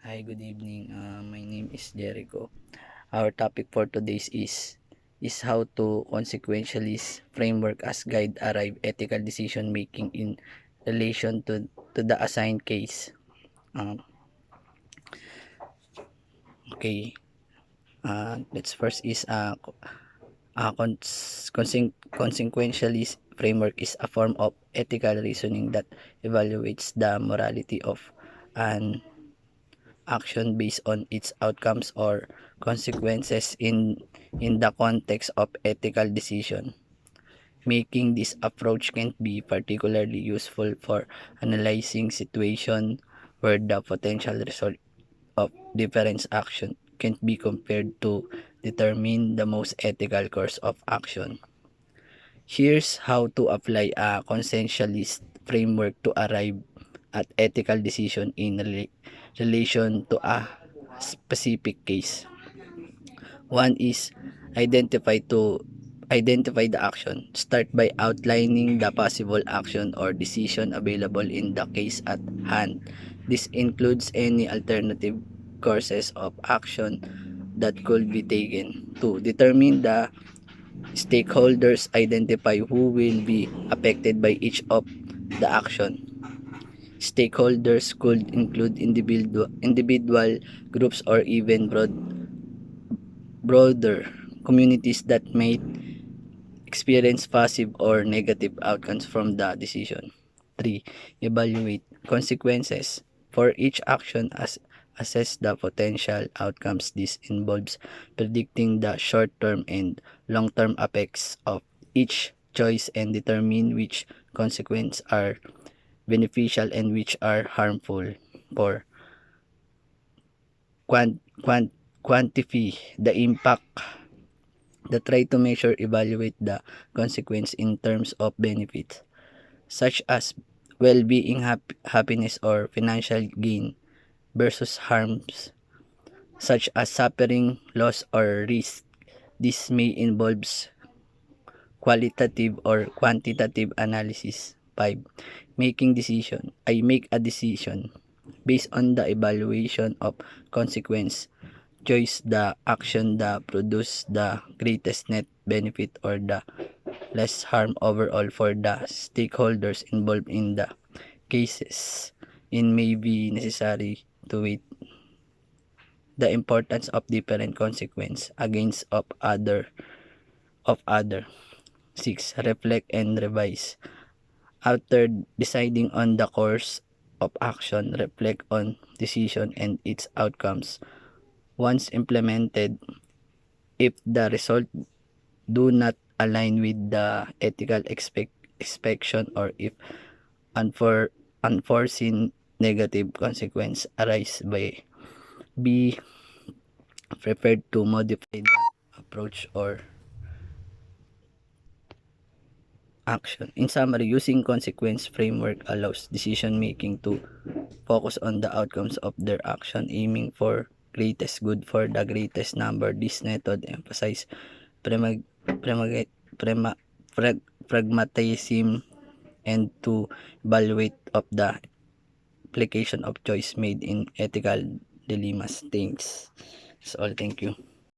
Hi, good evening. My name is Jericho. Our topic for today is how to consequentially framework as guide arrive ethical decision making in relation to the assigned case. Um, okay. Let's first is consequentialist framework is a form of ethical reasoning that evaluates the morality of an action based on its outcomes or consequences in the context of ethical decision making. This approach can be particularly useful for analyzing situation where the potential result of different action can be compared to determine the most ethical course of action. Here's how to apply a consensualist framework to arrive at ethical decision in relation to a specific case. One is identify to identify the action. Start by outlining the possible action or decision available in the case at hand. This includes any alternative courses of action that could be taken. To determine the stakeholders, identify who will be affected by each of the action. Stakeholders could include individual groups or even broader communities that may experience positive or negative outcomes from the decision. 3. Evaluate consequences. For each action, assess the potential outcomes. This involves predicting the short-term and long-term effects of each choice and determine which consequences are beneficial and which are harmful. 4. Quantify the impact. The try to measure evaluate the consequence in terms of benefits such as well-being, happiness, or financial gain versus harms such as suffering, loss, or risk. This may involve qualitative or quantitative analysis. 5. I make a decision based on the evaluation of consequence. Choose the action that produce the greatest net benefit or the less harm overall for the stakeholders involved in the cases. It may be necessary to weigh the importance of different consequence against of other. 6. Reflect and revise. After deciding on the course of action, reflect on decision and its outcomes. Once implemented, if the result do not align with the ethical expectation or if unforeseen negative consequence arise be prepared to modify the approach or action. In summary, using consequence framework allows decision making to focus on the outcomes of their action, aiming for greatest good for the greatest number. This method emphasizes premag, premag, prema, prag, pragmatism and to evaluate of the application of choice made in ethical dilemmas. Thanks. That's all. Thank you.